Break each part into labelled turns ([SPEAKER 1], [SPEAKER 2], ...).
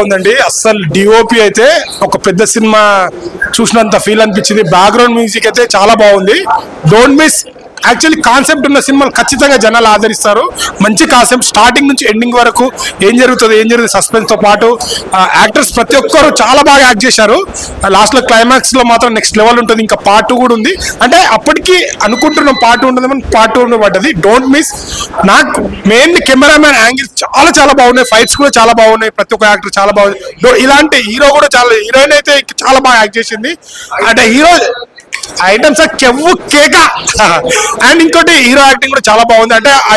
[SPEAKER 1] ఉందండి. అస్సలు డిఓపి అయితే ఒక పెద్ద సినిమా చూసినంత ఫీల్ అనిపించింది. బ్యాక్గ్రౌండ్ మ్యూజిక్ అయితే చాలా బాగుంది. Don't miss. యాక్చువల్లీ కాన్సెప్ట్ ఉన్న సినిమాలు ఖచ్చితంగా జనాలు ఆదరిస్తారు. మంచి కాన్సెప్ట్ స్టార్టింగ్ నుంచి ఎండింగ్ వరకు ఏం జరుగుతుంది సస్పెన్స్ తో పాటు యాక్టర్స్ ప్రతి ఒక్కరు చాలా బాగా యాక్ట్ చేశారు. లాస్ట్ లో క్లైమాక్స్ లో మాత్రం నెక్స్ట్ లెవెల్ ఉంటుంది. ఇంకా పార్ట్ 2 కూడా ఉంది. అంటే అప్పటికి అనుకుంటున్నాం పార్ట్ 2 ఉంటుంది, పార్ట్ 2 పడ్డది. Don't miss. నాకు మెయిన్ కెమెరామ్యాన్ యాంగిల్స్ చాలా చాలా బాగున్నాయి. ఫైట్స్ కూడా చాలా బాగున్నాయి. ప్రతి ఒక్క యాక్టర్ చాలా బాగుంది. ఇలాంటి హీరో కూడా చాలా, హీరోయిన్ అయితే చాలా బాగా యాక్ట్ చేసింది. అంటే హీరో ఐటమ్స్ కెవ్వు కేక. అండ్ ఇంకోటి హీరో యాక్టింగ్ కూడా చాలా బాగుంది. అంటే ఆ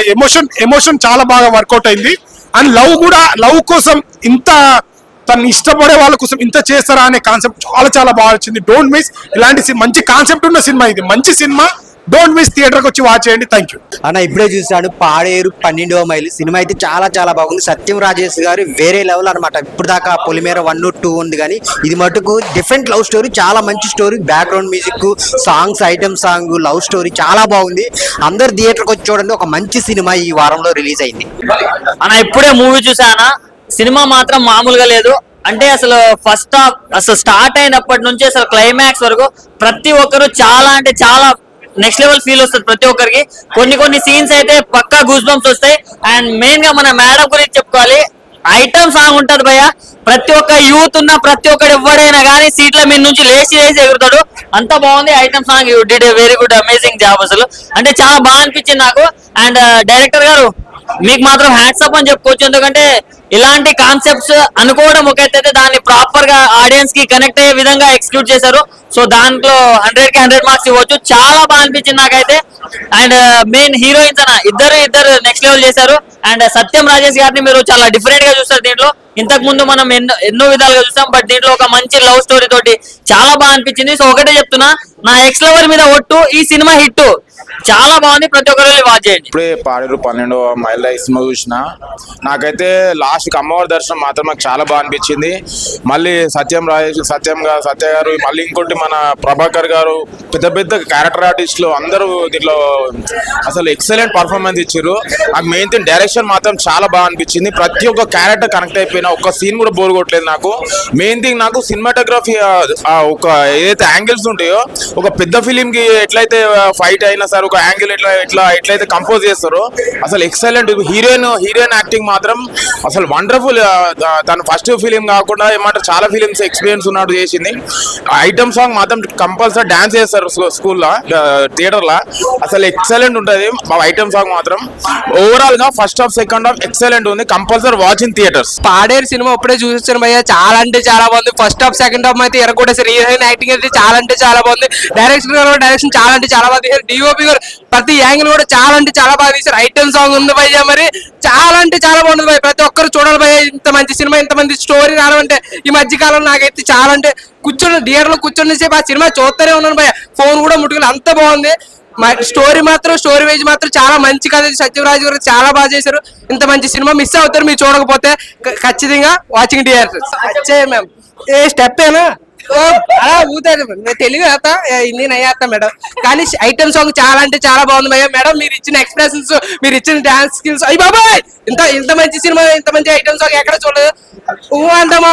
[SPEAKER 1] ఎమోషన్ చాలా బాగా వర్కౌట్ అయింది. అండ్ లవ్ కోసం ఇంత తను ఇష్టపడే వాళ్ళ కోసం ఇంత చేస్తారా అనే కాన్సెప్ట్ చాలా చాలా బాగా వచ్చింది. Don't miss. ఇలాంటి మంచి కాన్సెప్ట్ ఉన్న సినిమా ఇది. మంచి సినిమా. Don't miss. థియేటర్కి వచ్చి వాచ్ చేయండి. థ్యాంక్ యూ
[SPEAKER 2] అన్న. ఇప్పుడే చూసాను పాడేరు 12వ మైలు సినిమా అయితే చాలా చాలా బాగుంది. సత్యం రాజేష్ గారు వేరే లెవెల్ అనమాట. ఇప్పుడు దాకా పొలిమేర 1, 2 ఉంది కానీ ఇది మటుకు డిఫరెంట్ లవ్ స్టోరీ. చాలా మంచి story. Background music, songs, item song, love story చాలా బాగుంది. అందరు థియేటర్కి వచ్చి చూడండి. ఒక మంచి సినిమా ఈ వారంలో రిలీజ్ అయింది
[SPEAKER 3] అన్న. ఇప్పుడే మూవీ చూసానా. సినిమా మాత్రం మామూలుగా లేదు. అంటే అసలు ఫస్ట్ హాఫ్ అసలు స్టార్ట్ అయినప్పటి నుంచి అసలు క్లైమాక్స్ వరకు ప్రతి ఒక్కరు చాలా అంటే చాలా నెక్స్ట్ లెవెల్ ఫీల్ వస్తుంది ప్రతి ఒక్కరికి. కొన్ని సీన్స్ అయితే పక్కా గూస్ బంప్స్ వస్తాయి. అండ్ మెయిన్ గా మన మేడం గురించి చెప్పుకోవాలి. ఐటమ్ సాంగ్ ఉంటది భయ్య. ప్రతి ఒక్క యూత్ ఉన్న ప్రతి ఒక్కరు ఎవడైనా కానీ సీట్ల మీద నుంచి లేచి ఎగురుతాడు. అంత బాగుంది item song. You did a very good amazing job. అసలు అంటే చాలా బాగా అనిపించింది నాకు. అండ్ డైరెక్టర్ గారు మీకు మాత్రం హ్యాట్స్ అప్ అని చెప్పుకోవచ్చు. ఎందుకంటే ఇలాంటి కాన్సెప్ట్స్ అనుకోవడం ఒక అయితే దాన్ని ప్రాపర్ గా ఆడియన్స్ కి కనెక్ట్ అయ్యే విధంగా ఎగ్జిక్యూట్ చేశారు. సో దాంట్లో 100కి 100 మార్క్స్ ఇవ్వచ్చు. చాలా బాగా అనిపించింది నాకైతే. అండ్ మెయిన్ హీరోయిన్స్ అన్న ఇద్దరు నెక్స్ట్ లెవెల్ చేశారు. అండ్ సత్యం రాజేష్ గారిని మీరు చాలా డిఫరెంట్ గా చూస్తారు దీంట్లో. ఇంతకు ముందు మనం ఎన్నో విధాలుగా చూసాం. బట్ దీంట్లో ఒక మంచి లవ్ స్టోరీ తోటి చాలా బాగా అనిపించింది. సో ఒకటే చెప్తున్నా, నా ఎక్స్ లవర్ మీద ఒట్టు. ఈ సినిమా హిట్ చాలా బాగుంది. ప్రతి ఒక్కరు వాచ్ చేయండి.
[SPEAKER 4] ఇప్పుడే పాడేరు 12వ మైళ్ళ సినిమా చూసిన. నాకైతే లాస్ట్ అమ్మవారి దర్శనం మాత్రం నాకు చాలా బాగా అనిపించింది. మళ్ళీ సత్య గారు, మళ్ళీ ఇంకోటి మన ప్రభాకర్ గారు, పెద్ద క్యారెక్టర్ ఆర్టిస్టులు అందరూ దీంట్లో అసలు ఎక్సలెంట్ పర్ఫార్మెన్స్ ఇచ్చారు. నాకు మెయిన్ థింగ్ డైరెక్షన్ మాత్రం చాలా బాగా అనిపించింది. ప్రతి ఒక్క క్యారెక్టర్ కనెక్ట్ అయిపోయినా ఒక్క సీన్ కూడా బోర్ కొట్టలేదు నాకు. మెయిన్ థింగ్ నాకు సినిమాటోగ్రఫీ ఒక ఏదైతే యాంగిల్స్ ఉంటాయో ఒక పెద్ద ఫిలిం కి ఎట్లయితే ఫైట్ అయినా సరే ఒక యాంగిల్ ఎట్లయితే కంపోజ్ చేస్తారో అసలు ఎక్సలెంట్. హీరోయిన్ యాక్టింగ్ మాత్రం అసలు వండర్ఫుల్. తన ఫస్ట్ ఫిలిం కాకుండా ఏమంటారు చాలా ఫిలిమ్స్ ఎక్స్పీరియన్స్ ఉన్నట్టు చేసింది. ఐటమ్ సాంగ్ మాత్రం కంపల్సరీ డాన్స్ చేస్తారు స్కూల్లో థియేటర్లో. అసలు ఎక్సలెంట్ ఉంటుంది ఐటమ్ సాంగ్ మాత్రం. ఓవరాల్ గా first half second half excellent ఉంది. Compulsory watch in theatres.
[SPEAKER 5] Paderu సినిమా ఇప్పుడే చూసాను భయ్య. చాలా అంటే చాలా బాగుంది. ఫస్ట్ హాఫ్ సెకండ్ హాఫ్ అయితే ఎరగొట్టేసారు. హీరోయిన్ యాక్టింగ్ అయితే చాలా అంటే చాలా బాగుంది. డైరెక్షన్ చాలా అంటే చాలా బాగా తీశారు. డిఓపి గారు ప్రతి యాంగిల్ కూడా చాలా అంటే చాలా బాగా తీశారు. ఐటమ్ సాంగ్ ఉంది భయ్య. మరి చాలా అంటే చాలా బాగుంది భయ్య. ప్రతి ఒక్కరు చూడాలి భయ్య. ఇంత మంచి సినిమా, ఇంత మంచి స్టోరీ రావాలంటే ఈ మధ్య కాలం నాకైతే చాలా అంటే థియేటర్ లో కూర్చొని సేపు ఆ సినిమా చూస్తూనే ఉన్నాను భయ్య. ఫోన్ కూడా ముట్టుకుని అంత బాగుంది. స్టోరీ వైజ్ మాత్రం చాలా మంచి కథ. సత్యరాజు గారు చాలా బాగా చేశారు. ఇంత మంచి సినిమా మిస్ అవుతారు మీరు చూడకపోతే. ఖచ్చితంగా వాచింగ్ థియేటర్ మ్యామ్. ఏ స్టెప్ ఏనా అలా ఊతారు. తెలుగు आता హిందీ నై आता మేడం. కానీ ఐటమ్ సాంగ్ చాలా అంటే చాలా బాగుంది భయ్య. మేడం మీరు ఇచ్చిన ఎక్స్ప్రెషన్స్, మీరు ఇచ్చిన డాన్స్ స్కిల్స్, అయ్యి బాబాయ్ ఇంత మంచి సినిమా, ఇంత మంచి ఐటమ్ సాంగ్ ఎక్కడ చూడలేదు. అంటామా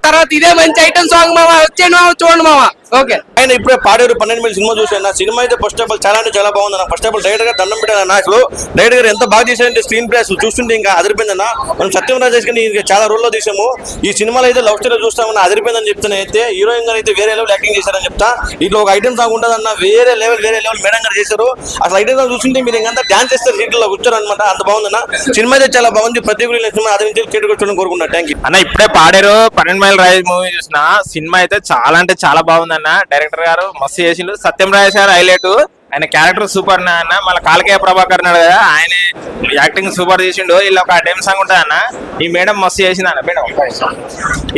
[SPEAKER 5] తర్వాత ఇదే మంచి ఐటమ్ సాంగ్ మావా. వచ్చేయండి మావా, చూడండి మావా. ఓకే.
[SPEAKER 6] ఆయన ఇప్పుడే పాడేరు 12 మైల్ సినిమా చూసాను. నా సినిమా అయితే ఫస్ట్ ఆఫ్ ఆల్ చాలా అంటే చాలా బాగుంది అన్న. ఫస్ట్ ఆఫ్ ఆల్ డైరెక్టర్ గారు దండం పెట్టాను. నాకు డైరెక్టర్ గారు ఎంత బాగా చేశారంటే స్క్రీన్ ప్లే అసలు చూస్తుంటే ఇంకా అదిరిపోయిందన్న. మనం సత్యం రాజేష్ గారిని చాలా రోల్లో తీసాము. ఈ సినిమాలో అయితే లవ్ స్టోరీ చూస్తామన్న అదిరిపోయిందని చెప్తాను. అయితే హీరోయిన్ గారు అయితే వేరే లెవెల్ యాక్టింగ్ చేశారని చెప్తా. ఇట్లా ఒక ఐటమ్ సాంగ్ ఉంటుందన్న. వేరే లెవెల్ మేడం గారు చేశారు. అసలు ఐటమ్ సాంగ్ చూస్తుంటే మీరు ఇంకా డాన్స్ చేస్తారు సీట్లో కూర్చోరు అనమాట. అంత బాగుందన్న. సినిమా అయితే చాలా బాగుంది. ప్రతి ఒక్కరు సినిమా అది నుంచి థియేటర్ కూర్చోని కోరుకున్నాను. థ్యాంక్ యూ
[SPEAKER 4] అన్న. ఇప్పుడే పాడేరు 12 మైల్ రైజ్ మూవీ చూసిన. సినిమా అయితే చాలా అంటే చాలా బాగుందన్న. డైరెక్టర్ గారు మస్తు చేసిండు. సత్యం రాజేష్ గారు హైలైట్. ఆయన క్యారెక్టర్ సూపర్ అన్న. మళ్ళీ కాలకేయ ప్రభాకర్ అన్నాడు కదా, ఆయన యాక్టింగ్ సూపర్ చేసిండు. ఇలా ఒక టైం సాంగ్ ఉంటుంది అన్న. ఈ మేడం మస్తు చేసింది అన్న. మేడం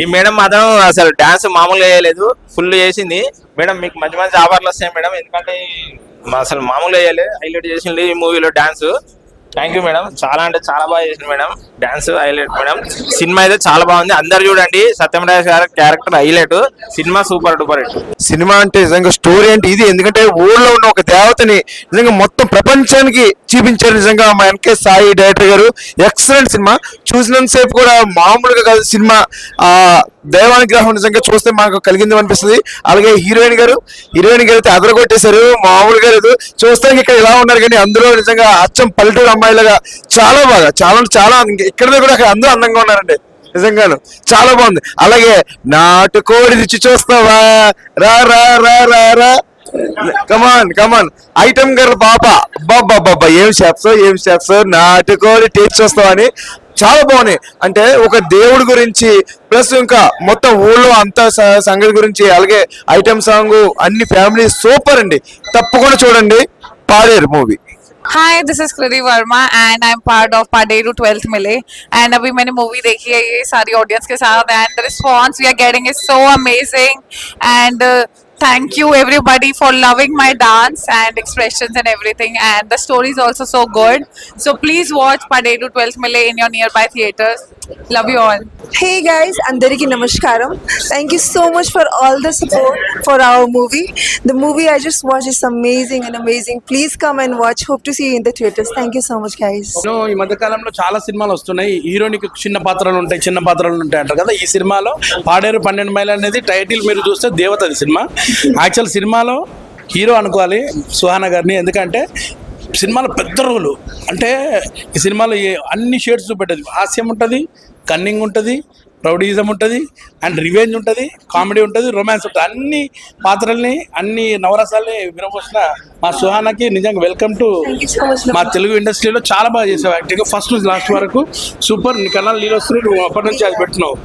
[SPEAKER 4] ఈ మేడం మాత్రం అసలు డాన్స్ మామూలుగా చేయలేదు, ఫుల్ చేసింది. మేడం మీకు మంచి మంచి ఆఫర్లు వస్తాయి మేడం. ఎందుకంటే అసలు మామూలుగా చేయలేదు, హైలైట్ చేసింది ఈ మూవీలో డాన్స్. Thank you madam. చాలా అంటే చాలా బాగా చేసింది madam. Dance highlight madam. Cinema అయితే చాలా బాగుంది. అందరు చూడండి. సత్యమరాజ్ గారి character highlight. Cinema super duper hit.
[SPEAKER 7] Cinema అంటే నిజంగా స్టోరీ అంటే ఇది. ఎందుకంటే ఊళ్ళో ఉన్న ఒక దేవతని నిజంగా మొత్తం ప్రపంచానికి చూపించారు నిజంగా మా ఎన్కే సాయి డైరెక్టర్ గారు. ఎక్సలెంట్ సినిమా. చూసినంతసేపు కూడా మామూలుగా కాదు సినిమా. దైవానుగ్రహం నిజంగా చూస్తే మాకు కలిగింది అనిపిస్తుంది. అలాగే హీరోయిన్ గారు అయితే అదరగొట్టేశారు, మామూలుగా లేదు. చూస్తానికి ఇక్కడ ఇలా ఉన్నారు కానీ అందులో నిజంగా అచ్చం పల్లెటూరు అమ్మాయిలుగా చాలా బాగా చాలా ఇక్కడ కూడా అక్కడ అందరూ అందంగా ఉన్నారండి. నిజంగాను చాలా బాగుంది. అలాగే నాటుకోడి రుచి చూస్తావా, రా రా రా రా రా, కమాన్ ఐటమ్ గర్ల్ పాప, బాబా ఏం షెఫ్స్ నాటుకోడి టేస్ట్ చూస్తావా అని చాలా బాగున్నాయి. అంటే ఒక దేవుడి గురించి ప్లస్ ఇంకా మొత్తం ఊళ్ళో అంతా సంగతి గురించి, అలాగే ఐటమ్ సాంగ్ అన్ని ఫ్యామిలీ సూపర్ అండి. తప్పకుండా చూడండి Paderu movie.
[SPEAKER 8] Hi, this is Kriti Verma and I'm part of Paderu 12th Mile and अभी मैंने मूवी देखी है ये सारी ऑडियंस के साथ and the response we are getting is so amazing and thank you everybody for loving my dance and expressions and everything and the story is also so good. So please watch Paderu 12th Mile in your nearby theaters. Love you all.
[SPEAKER 9] Hey guys, Andariki Namaskaram. Thank you so much for all the support for our movie. The movie I just watched is amazing. Please come and watch. Hope to see you in the theaters. Thank you so much guys.
[SPEAKER 10] ఈ మధ్య కాలంలో చాలా సినిమాలు వస్తున్నాయి. హీరోనికి చిన్న పాత్రలు ఉంటాయి అంటారు కదా. ఈ సినిమాలో పాడేరు 12 మైళ్ళు అనేది టైటిల్ మీరు చూస్తే దేవతది సినిమా. యాక్చువల్ సినిమాలో హీరో అనుకోవాలి సుహానా గారిని, ఎందుకంటే సినిమాలో పెద్ద రోలు. అంటే ఈ సినిమాలో అన్ని షేడ్స్ చూపెట్టేది. హాస్యం ఉంటుంది, కన్నింగ్ ఉంటుంది, రౌడీజం ఉంటుంది అండ్ రివెంజ్ ఉంటుంది, కామెడీ ఉంటుంది, రొమాన్స్ ఉంటుంది. అన్ని పాత్రల్ని అన్ని నవరసాలని వినపోసిన మా సుహానాకి నిజంగా వెల్కమ్ టు మా తెలుగు ఇండస్ట్రీలో. చాలా బాగా చేసావు యాక్టింగ్, ఫస్ట్ నుంచి లాస్ట్ వరకు సూపర్. నీ కన్నా లీలో నువ్వు అప్పటి నుంచి అది పెట్టినావు.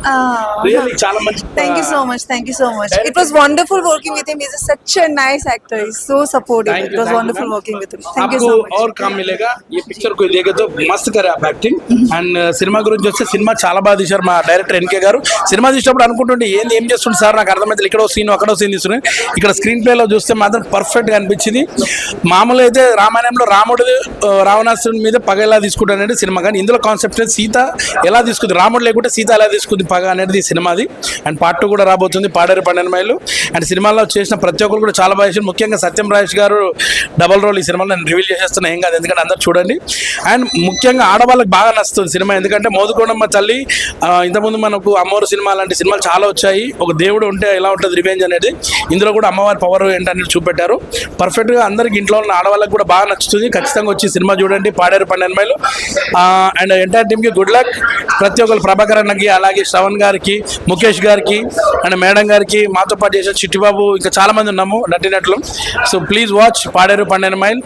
[SPEAKER 10] రియల్లీ చాలా మంచి.
[SPEAKER 9] Thank you so much. It was wonderful working with him. He's such a nice actor. He's so supportive. It was wonderful working with him. Thank you so much.
[SPEAKER 10] और काम मिलेगा ये पिक्चर को देखे तो मस्त करे आप एक्टिंग అండ్ సినిమా గురించి వస్తే సినిమా చాలా బాగా తీశారు మా డైరెక్టర్ ఎన్కే గారు. సినిమా తీసినప్పుడు అనుకుంటుంటే ఏం చేస్తుంది సార్ నాకు అర్థమైతే, ఇక్కడ సీన్ అక్కడ సీన్ తీస్తున్నాయి. ఇక్కడ స్క్రీన్ ప్లేలో చూస్తే మాత్రం పర్ఫెక్ట్ గా అనిపించింది. మామూలు అయితే రామాయణంలో రాముడు రావణాసురుడి మీద పగ ఎలా తీసుకుంటాడు అనేది సినిమా, కానీ ఇందులో కాన్సెప్ట్ సీత ఎలా తీసుకుంది, రాముడు లేకుంటే సీత ఎలా తీసుకుంది పగ అనేది సినిమాది. అండ్ పార్ట్ 2 కూడా రాబోతుంది పాడేరు 12 మైళ్ళు. అండ్ సినిమాలో చేసిన ప్రతి ఒక్కరు కూడా చాలా బాగా చేశారు. ముఖ్యంగా సత్యం రాజేష్ గారు డబల్ రోల్ ఈ సినిమాలో నేను రివీల్ చేసేస్తున్నా, ఏం కాదు ఎందుకంటే అందరు చూడండి. అండ్ ముఖ్యంగా ఆడవాళ్ళకి బాగా నచ్చుతుంది సినిమా, ఎందుకంటే మోదుకొండమ్మ తల్లి ఇంతకుముందు మనకు అమ్మవారు సినిమా లాంటి సినిమాలు చాలా వచ్చాయి. ఒక దేవుడు ఉంటే ఎలా ఉంటుంది రివెంజ్ అనేది, ఇందులో కూడా అమ్మవారి పవర్ ఏంటనేది చూపెట్టారు. పర్ఫెక్ట్గా అందరికి ఇంట్లో ఉన్న ఆడవాళ్ళకి కూడా బాగా నచ్చుతుంది. ఖచ్చితంగా వచ్చి సినిమా చూడండి పాడేరు 12 మైళ్ళు. అండ్ ఎంటైర్ టీమ్కి గుడ్ లక్. ప్రతి ఒక్కరు ప్రభాకర్ అన్నకి, అలాగే శ్రవణ్ గారికి, ముఖేష్ గారికి అండ్ మేడం గారికి, మాతో పాటు చేసిన చిట్టిబాబు, ఇంకా చాలా మంది ఉన్నాము నటినట్లు. So please watch Paderu 12 mile.